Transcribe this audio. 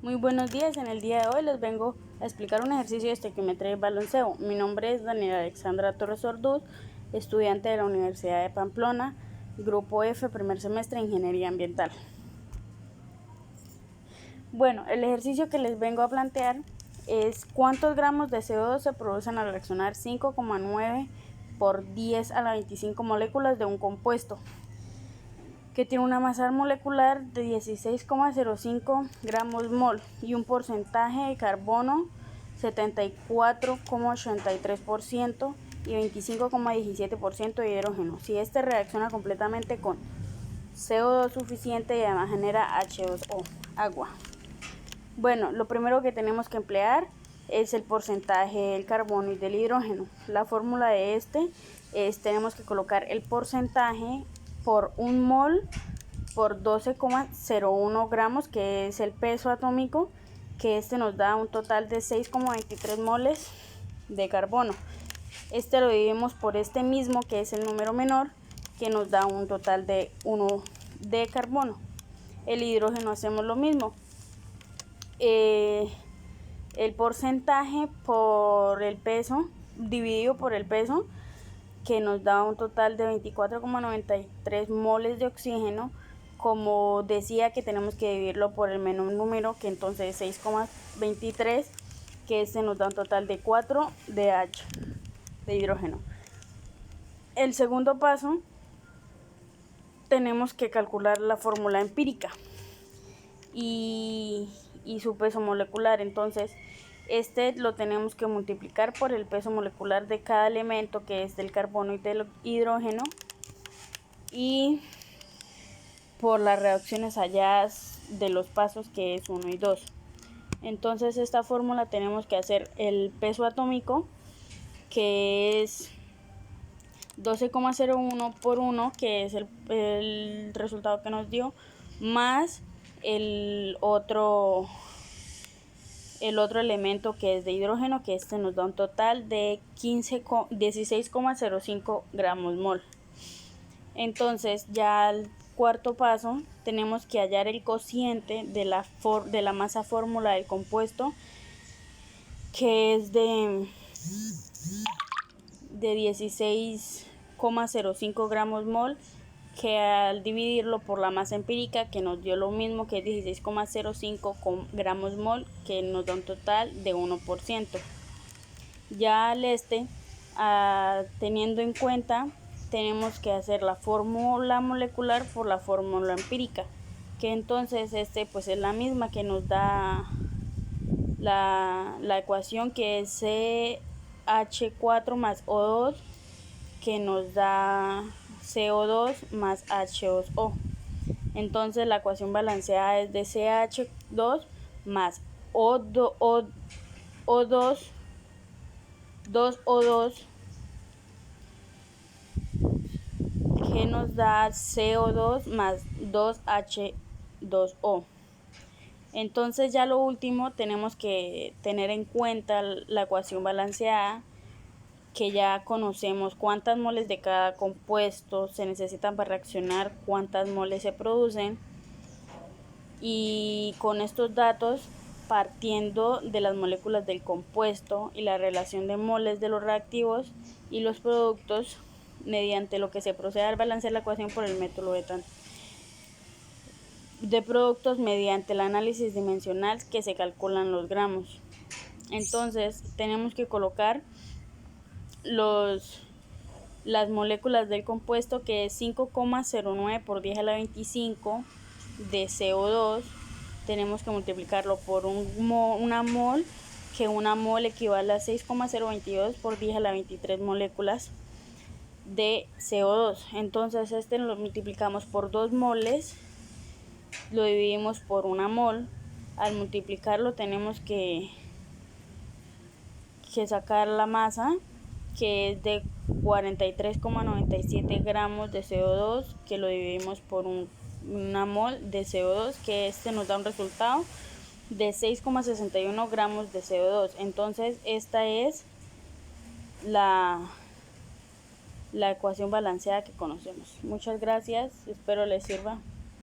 Muy buenos días, en el día de hoy les vengo a explicar un ejercicio de estequiometría y balanceo. Mi nombre es Daniela Alexandra Torres Orduz, estudiante de la Universidad de Pamplona, Grupo F, primer semestre de Ingeniería Ambiental. Bueno, el ejercicio que les vengo a plantear es cuántos gramos de CO2 se producen al reaccionar 5,9 por 10 a la 25 moléculas de un compuesto que tiene una masa molecular de 16,05 gramos mol y un porcentaje de carbono 74,83% y 25,17% de hidrógeno. Si este reacciona completamente con CO2 suficiente y además genera H2O, agua. Bueno, lo primero que tenemos que emplear es el porcentaje del carbono y del hidrógeno. La fórmula de este es, tenemos que colocar el porcentaje por un mol por 12,01 gramos, que es el peso atómico, que este nos da un total de 6,23 moles de carbono. Este lo dividimos por este mismo, que es el número menor, que nos da un total de 1 de carbono. El hidrógeno hacemos lo mismo. El porcentaje por el peso dividido por el peso, que nos da un total de 24,93 moles de oxígeno. Como decía que tenemos que dividirlo por el menor número, que entonces es 6,23, que este nos da un total de 4 de H, de hidrógeno. El segundo paso, tenemos que calcular la fórmula empírica y su peso molecular. Entonces este lo tenemos que multiplicar por el peso molecular de cada elemento, que es del carbono y del hidrógeno, y por las reacciones halladas de los pasos, que es 1 y 2. Entonces esta fórmula tenemos que hacer el peso atómico, que es 12,01 por 1, que es el resultado que nos dio, más el otro elemento, que es de hidrógeno, que este nos da un total de 16,05 gramos mol. Entonces ya al cuarto paso tenemos que hallar el cociente de la masa fórmula del compuesto, que es de 16,05 gramos mol, que al dividirlo por la masa empírica, que nos dio lo mismo, que es 16,05 gramos mol, que nos da un total de 1%. Ya al teniendo en cuenta, tenemos que hacer la fórmula molecular por la fórmula empírica, que entonces pues es la misma, que nos da la ecuación, que es CH4 más O2, que nos da CO2 más H2O. Entonces la ecuación balanceada es de CH2 más O2, 2O2, que nos da CO2 más 2H2O. Entonces ya lo último, tenemos que tener en cuenta la ecuación balanceada, que ya conocemos cuántas moles de cada compuesto se necesitan para reaccionar, cuántas moles se producen, y con estos datos, partiendo de las moléculas del compuesto y la relación de moles de los reactivos y los productos, mediante lo que se procede al balancear la ecuación por el método de productos mediante el análisis dimensional, que se calculan los gramos. Entonces tenemos que colocar las moléculas del compuesto, que es 5,09 por 10 a la 25 de CO2. Tenemos que multiplicarlo por una mol, que una mol equivale a 6,022 por 10 a la 23 moléculas de CO2. Entonces lo multiplicamos por 2 moles, lo dividimos por una mol. Al multiplicarlo tenemos que sacar la masa, que es de 43,97 gramos de CO2, que lo dividimos por una mol de CO2, que nos da un resultado de 6,61 gramos de CO2. Entonces esta es la ecuación balanceada que conocemos. Muchas gracias, espero les sirva.